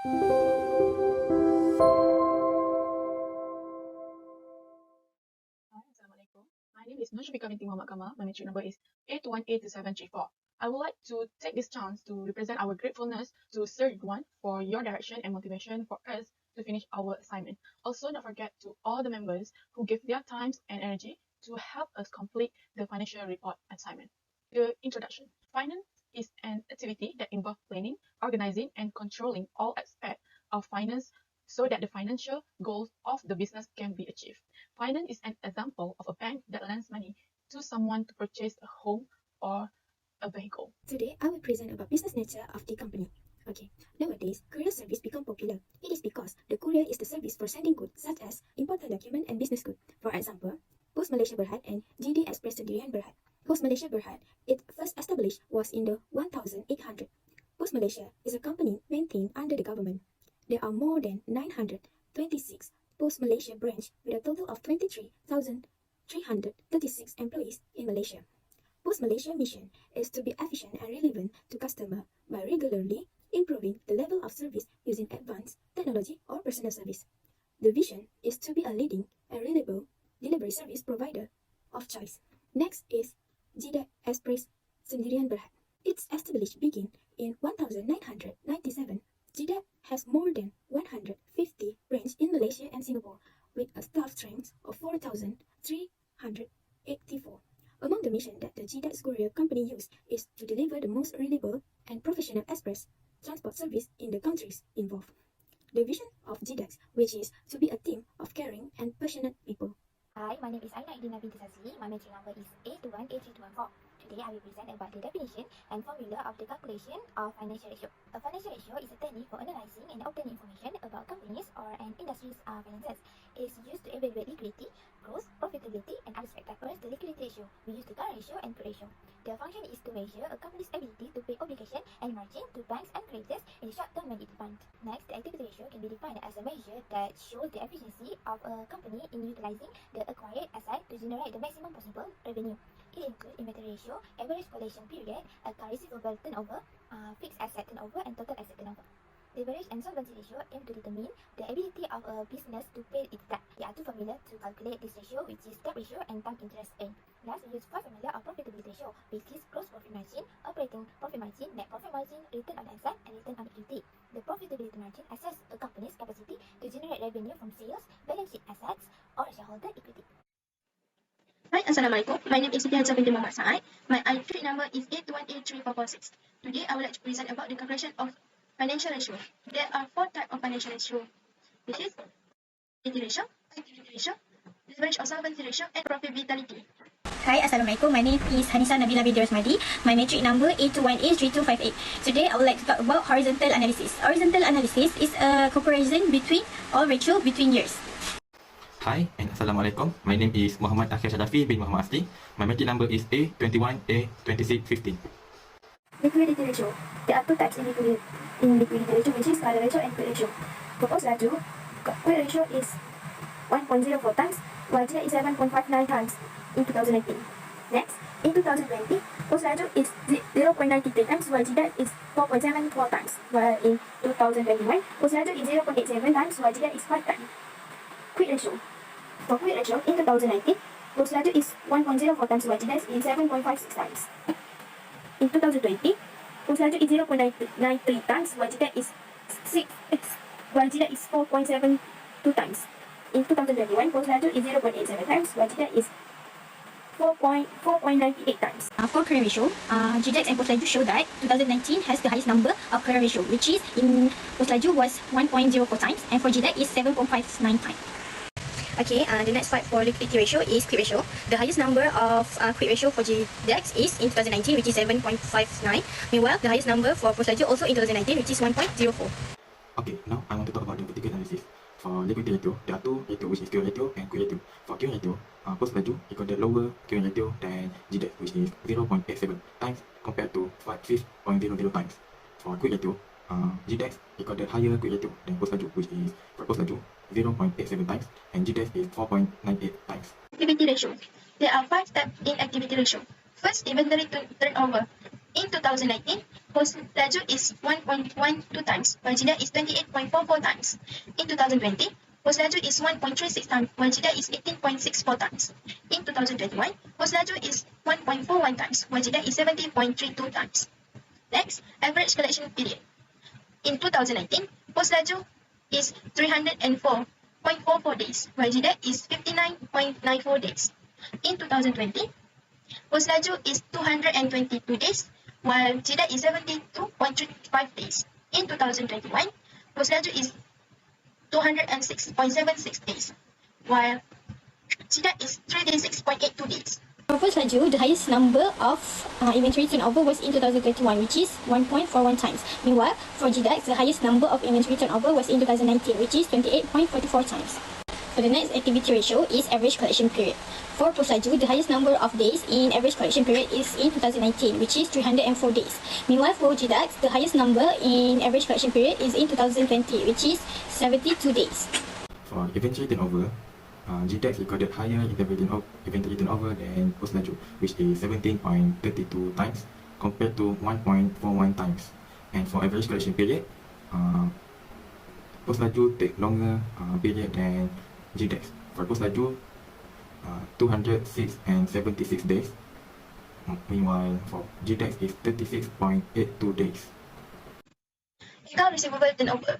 Assalamualaikum. My name is SHARAFI Binti Muhammad Kamal. My matric number is 821A2734. I would like to take this chance to represent our gratefulness to Sir RIDHUWAN for your direction and motivation for us to finish our assignment. Also, not forget to all the members who give their time and energy to help us complete the financial report assignment. The introduction. Finance is an activity that involves planning, organizing, and controlling all aspects of finance so that the financial goals of the business can be achieved. Finance is an example of a bank that lends money to someone to purchase a home or a vehicle. Today, I will present about business nature of the company. Okay, nowadays, courier service become popular. It is because the courier is the service for sending goods such as important document and business good. For example, Post Malaysia Berhad and GDEX Sendirian Berhad. Post Malaysia Berhad, it first established was in the 1800. Post Malaysia is a company maintained under the government. There are more than 926 Post Malaysia branch with a total of 23,336 employees in Malaysia. Post Malaysia mission is to be efficient and relevant to customer by regularly improving the level of service using advanced technology or personal service. The vision is to be a leading and reliable delivery service provider of choice. Next is GDEX Sendirian Berhad. Its established begin in 1997. GDEX has more than 150 branches in Malaysia and Singapore with a staff strength of 4,384. Among the mission that the GDEX courier company use is to deliver the most reliable and professional express transport service in the countries involved. The vision of GDEX, which is to be a team of caring and passionate people. Hi, my name is Aina Irdina Binti Sazli. My matric number is 821A3214. Today I will present about the definition and formula of the calculation of financial ratio. A financial ratio is a technique for analyzing and obtaining information about companies or an industry's finances. It is used to evaluate liquidity, growth, profitability, and other factors. The liquidity ratio, we use the current ratio and credit ratio. The function is to measure a company's ability to pay obligation and margin to banks and creditors in the short term when it defined. Next, the activity ratio can be defined as a measure that shows the efficiency of a company in utilizing the acquired asset to generate the maximum possible revenue. It includes inventory ratio, average collection period, account receivable turnover, fixed asset turnover, and total asset turnover. Leverage and solvency ratio aim to determine the ability of a business to pay its debt. There are two formulas to calculate this ratio, which is debt ratio and time interest earned. Last, we use 5 formula of profitability ratio, which is gross profit margin, operating profit margin, net profit margin, return on asset, and return on equity. The profitability margin assesses a company's capacity to generate revenue from sales, balance sheet assets, or shareholder equity. Hi, Assalamualaikum. My name is Siti Binti Muhammad SAAD. My matric number is 821A3446. Today, I would like to present about the calculation of financial ratio. There are 4 types of financial ratio, which is liquidity ratio, activity ratio, leverage or solvency ratio, and profitability. Hi, Assalamualaikum. My name is HANISAH NABILA binti ROSMADI. My matric number 821A3258. Today, I would like to talk about horizontal analysis. Horizontal analysis is a comparison between all ratio between years. Hi and Assalamualaikum. My name is Muhammad AKHYAR Sharafi bin Muhammad ASRI. My matric number is A21A2650. Liquidity ratio. There are 2 types in liquidity ratio, which is current ratio and credit ratio. For Post Laju, current ratio is 1.04 times, while GDEX is 7.59 times in 2019. Next, in 2020, Post Laju is 0.93 times, while GDEX is 4.74 times, while in 2021, Post Laju is 0.87 times, while GDEX is 5 times. Quick ratio. For quick ratio, in 2019, Post Laju is 1.04 times, while GDEX is 7.56 times. In 2020, Post Laju is 0.93 times, while GDEX is 4.72 times. In 2021, Post Laju is 0.87 times, while GDEX is 4.98 times. For current ratio, GDEX and Post Laju show that 2019 has the highest number of current ratio, which is in Post Laju was 1.04 times, and for GDEX is 7.59 times. Okay, the next part for liquidity ratio is quick ratio. The highest number of quick ratio for GDEX is in 2019, which is 7.59. Meanwhile, the highest number for Post Laju also in 2019, which is 1.04. Okay, now I want to talk about the vertical analysis. For liquidity ratio, there are 2 ratio, which is current ratio and quick ratio. For current ratio, Post Laju recorded lower current ratio than GDEX, which is 0.87 times compared to 5.00 times. For quick ratio, GDEX recorded higher quick ratio than Post Laju, which is for Post Laju 0.87 times and GDEX is 4.98 times. Activity ratio. There are 5 steps in activity ratio. First, inventory turnover. In 2019, Post laju is 1.12 times, while GDEX is 28.44 times. In 2020, post laju is 1.36 times, while GDEX is 18.64 times. In 2021, post laju is 1.41 times, while GDEX is 70.32 times. Next, average collection period. In 2019, post laju is 304.44 days, while GDEX is 59.94 days. In 2020, post laju is 222 days, while GDEX is 72.35 days. In 2021, post laju is 206.76 days, while GDEX is 336.82 days. For post laju, the highest number of inventory turnover was in 2021, which is 1.41 times. Meanwhile, for GDEX, the highest number of inventory turnover was in 2019, which is 28.44 times. So the next activity ratio is average collection period. For post laju, the highest number of days in average collection period is in 2019, which is 304 days. Meanwhile, for GDEX, the highest number in average collection period is in 2020, which is 72 days. For inventory turnover, GDEX recorded higher inventory turnover than post laju, which is 17.32 times compared to 1.41 times. And for average collection period, post laju take longer period than GDEX. For post laju, 206 and 76 days. Meanwhile, for GDEX is 36.82 days. Account receivable turnover.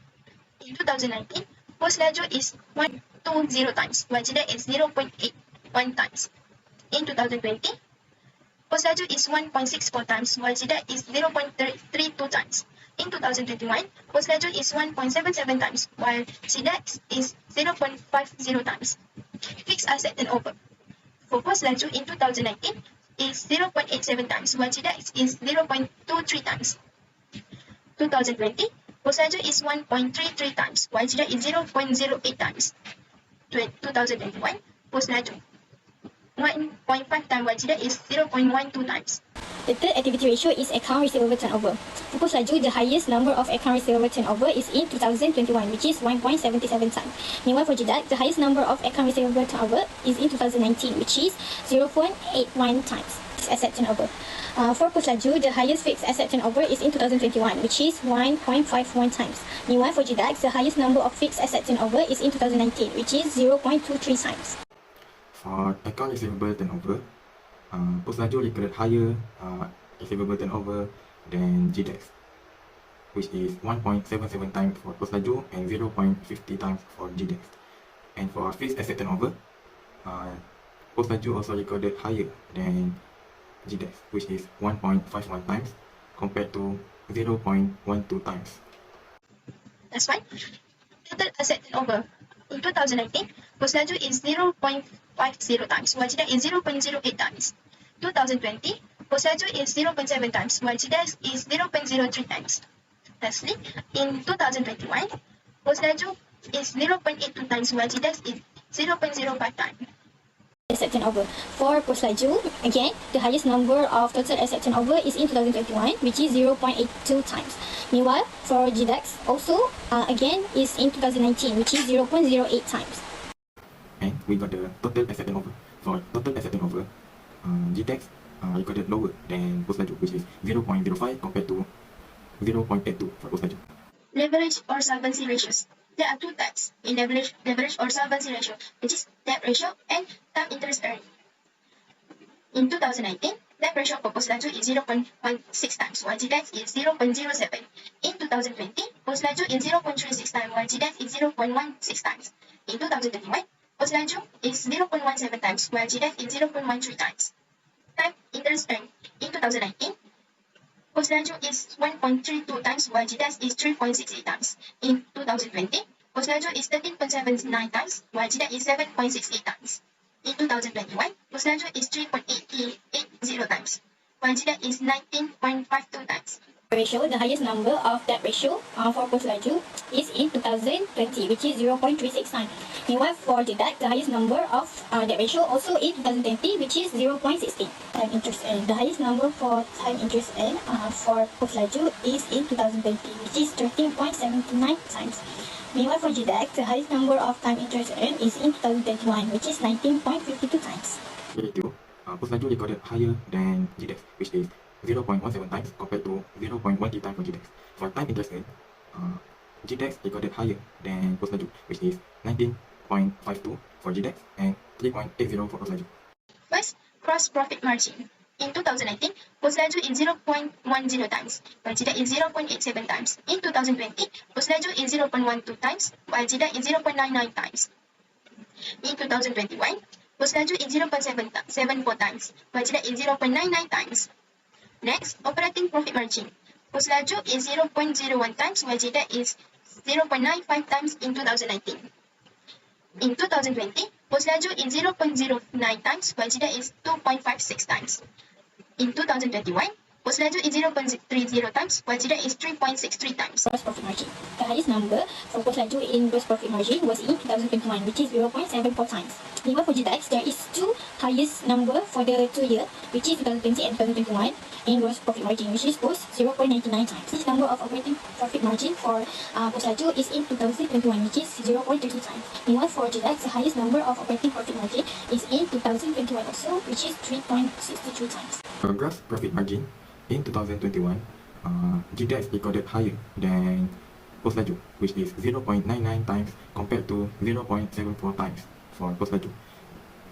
In 2019, post laju is 120 times, while GDEX is 0.81 times. In 2020, post laju is 1.64 times, while GDEX is 0.32 times. In 2021, post laju is 1.77 times, while GDEX is 0.50 times. Fixed asset turnover. For post laju in 2019 is 0.87 times, while GDEX is 0.23 times. 2020, post laju is 1.33 times, while GDEX is 0.08 times. 2021, post laju 1.5 times, while GDEX is 0.12 times. The third activity ratio is account receivable turnover. For post laju, the highest number of account receivable turnover is in 2021, which is 1.77 times. Meanwhile, for GDEX, the highest number of account receivable turnover is in 2019, which is 0.81 times. Asset turnover. For post laju, the highest fixed asset turnover is in 2021, which is 1.51 times. Meanwhile, for GDEX, the highest number of fixed asset turnover is in 2019, which is 0.23 times. For account receivable turnover, post laju recorded higher receivable turnover than GDEX, which is 1.77 times for post laju and 0.50 times for GDEX. And for fixed asset turnover, post laju also recorded higher than GDEX, which is 1.51 times compared to 0.12 times. That's fine. Total asset turnover. In 2019, post laju is 0.50 times, while GDEX is 0.08 times. 2020, post laju is 0.7 times, while GDEX is 0.03 times. Lastly, in 2021, post laju is 0.82 times, while GDEX is 0.05 times. Asset turnover. For post laju, again, the highest number of total asset turnover is in 2021, which is 0.82 times. Meanwhile, for GDEX, also, again, is in 2019, which is 0.08 times. And we got the total asset turnover. For total asset turnover, GDEX recorded lower than post laju, which is 0.05 compared to 0.82 for post laju. Leverage or solvency ratios. There are two types in leverage or solvency ratio, which is debt ratio and term interest earned. In 2019, debt ratio for post laju is 0.16 times, while GDEX is 0.07. In 2020, post laju is 0.36 times, while GDEX is 0.16 times. In 2021, post laju is 0.17 times, while GDEX is 0.13 times. Time interest earned. In 2019, post laju is 1.32 times, while GDEX is 3.68 times. In 2020, post laju is 13.79 times, while GDEX is 7.68 times. In 2021, post laju is 3.80 times, while GDEX is 19.52 times. Ratio, the highest number of debt ratio for post laju is in 2020, which is 0.36 times. Meanwhile, for GDEX, the highest number of debt ratio also in 2020, which is 0.16. Time interest earned. The highest number for time interest earned for post laju is in 2020, which is 13.79 times. Meanwhile, for GDEX, the highest number of time interest earned is in 2021, which is 19.52 times. Ratio, post laju recorded higher than GDEX, which is 0.17 times compared to 0.13 times for GDEX. For time interest rate, GDEX recorded higher than Post-Laju, which is 19.52 for GDEX and 3.80 for Post-Laju. First, gross profit margin. In 2019, Post-Laju is 0.10 times, while GDEX is 0.87 times. In 2020, Post-Laju is 0.12 times, while GDEX is 0.99 times. In 2021, Post-Laju is 0.74 times, while GDEX is 0.99 times. Next, operating profit margin. Post-Laju is 0.01 times, while GDEX is 0.95 times in 2019. In 2020, Post-Laju is 0.09 times, while GDEX is 2.56 times. In 2021, Post-Laju is 0.30 times, while GDEX is 3.63 times. Gross profit margin. The highest number for Post-Laju in gross profit margin was in 2021, which is 0.74 times. Meanwhile, for GDEX, there is two highest number for the 2 year, which is 2020 and 2021, in gross profit margin, which is both 0.99 times. This number of operating profit margin for Post-Laju is in 2021, which is 0.30 times. Meanwhile, for GDEX, the highest number of operating profit margin is in 2021 also, which is 3.63 times. For gross profit margin, in 2021, GDEX recorded higher than Post-Laju, which is 0.99 times compared to 0.74 times for Post-Laju.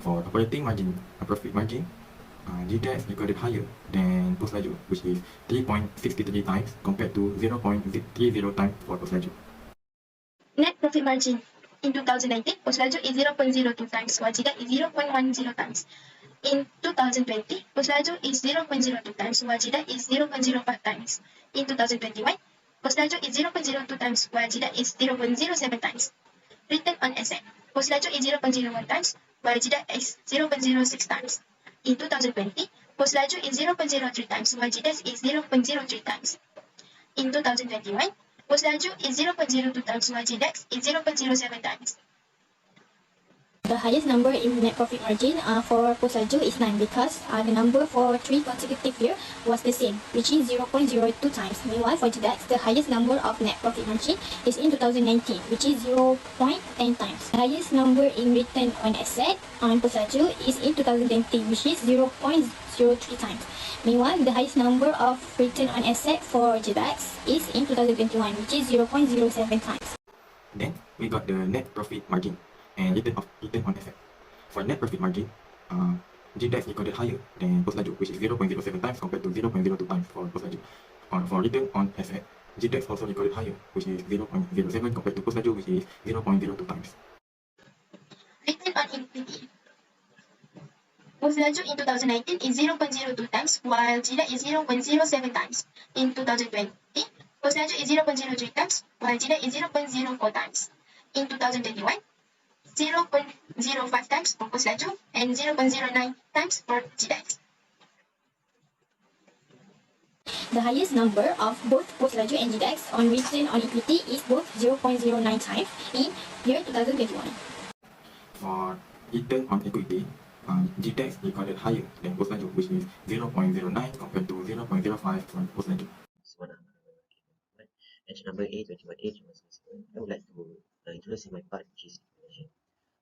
For operating margin, profit margin, GDEX recorded higher than Post-Laju, which is 3.63 times compared to 0.30 times for Post-Laju. Net profit margin. In 2019, Post-Laju is 0.02 times, while GDEX is 0.10 times. In 2020, Post-Laju is 0.02 times, while GDEX is 0.05 times. In 2021, Post-Laju is 0.02 times, while GDEX is 0.07 times. Return on asset. Post-Laju is 0.01 times, while GDEX is 0.06 times. In 2020, Post-Laju is 0.03 times, while GDEX is 0.03 times. In 2021, Post-Laju is 0.02 times, while GDEX is 0.07 times. The highest number in net profit margin for Post-Laju is 9 because the number for 3 consecutive years was the same, which is 0.02 times. Meanwhile, for GDEX, the highest number of net profit margin is in 2019, which is 0.10 times. The highest number in return on asset on Post-Laju is in 2020, which is 0.03 times. Meanwhile, the highest number of return on asset for GDEX is in 2021, which is 0.07 times. Then we got the net profit margin and return on asset. For net profit margin, GDEX recorded higher than Post-Laju, which is 0.07 times compared to 0.02 times for Post-Laju. For return on asset, GDEX also recorded higher, which is 0.07 compared to Post-Laju, which is 0.02 times. Return on equity. Post-Laju in 2019 is 0.02 times, while GDEX is 0.07 times. In 2020, Post-Laju is 0.03 times, while GDEX is 0.04 times. In 2021, 0.05 times for Post-Laju and 0.09 times for GDEX. The highest number of both Post-Laju and GDEX on return on equity is both 0.09 times in year 2021. For return on equity, GDEX recorded higher than Post-Laju, which is 0.09 compared to 0.05 for Post-Laju. Entry number A21A, I would like to introduce in my part, which is recommendation.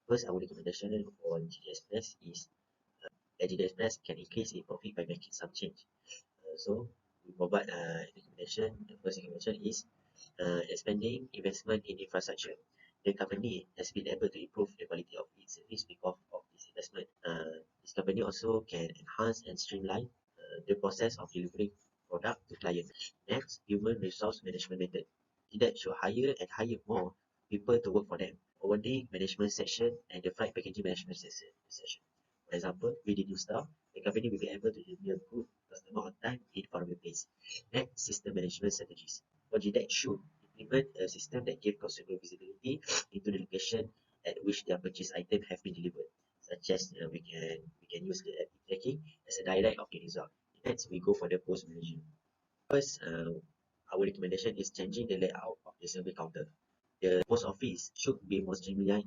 First, our recommendation on GDEX Plus is that GDEX Plus can increase its profit by making some change. So, we provide recommendation. The first recommendation is expanding investment in infrastructure. The company has been able to improve the quality of its service because of this investment. This company also can enhance and streamline the process of delivering product to clients. Next, human resource management method. GDEX should hire and hire more people to work for them. Onboarding management section and the flight packaging management session. For example, with the new staff, the company will be able to deliver good customer on time in following place. Next, system management strategies. For GDEX should implement a system that gives consumer visibility into the location at which their purchased item have been delivered. Such as we can use the app tracking as a direct of the result. Next, we go for the post management. First, our recommendation is changing the layout of the survey counter. The post office should be more streamlined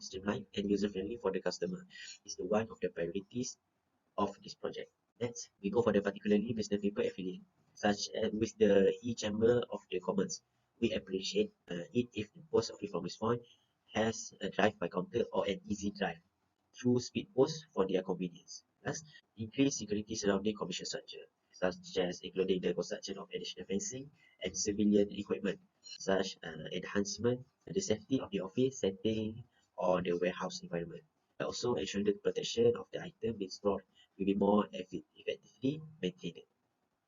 and user-friendly for the customer. It's the one of the priorities of this project. Next, we go for the particularly business people affiliate, such as with the e-chamber of the commerce. We appreciate it if the post office from response has a drive by counter or an easy drive through speed post for their convenience. Plus, increase security surrounding commission structure. such as including the construction of additional fencing and civilian equipment, such enhancement the safety of the office setting or the warehouse environment. Also ensuring the protection of the item being stored will be more effectively maintained.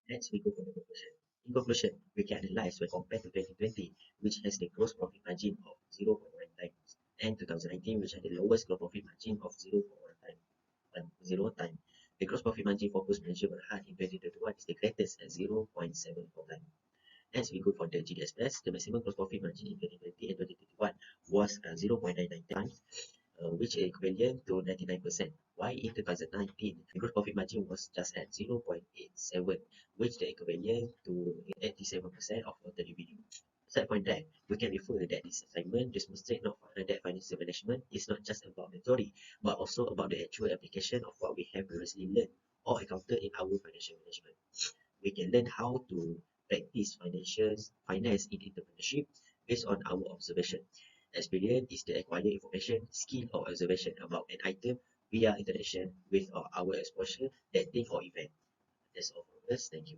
Next, we go for the conclusion. In conclusion, we can analyze when compared to 2020, which has the gross profit margin of 0.1 times, and 2019, which had the lowest gross profit margin of 0.1 time, 0 time. The gross profit margin for post-manager Berhad in 2021 is the greatest at 0.74 times. As we go for the GDS Plus, the maximum gross profit margin in 2020 and 2021 was 0.99 times, which is equivalent to 99%. While in 2019, the gross profit margin was just at 0.87, which is equivalent to 87% of total revenue. Aside from that, we can refer that this assignment demonstrates that financial management is not just about the theory, but also about the actual application of what we have previously learned or encountered in our financial management. We can learn how to practice finance in entrepreneurship based on our observation. Experience is the acquired information, skill, or observation about an item via interaction with our exposure, that thing, or event. That's all from us. Thank you.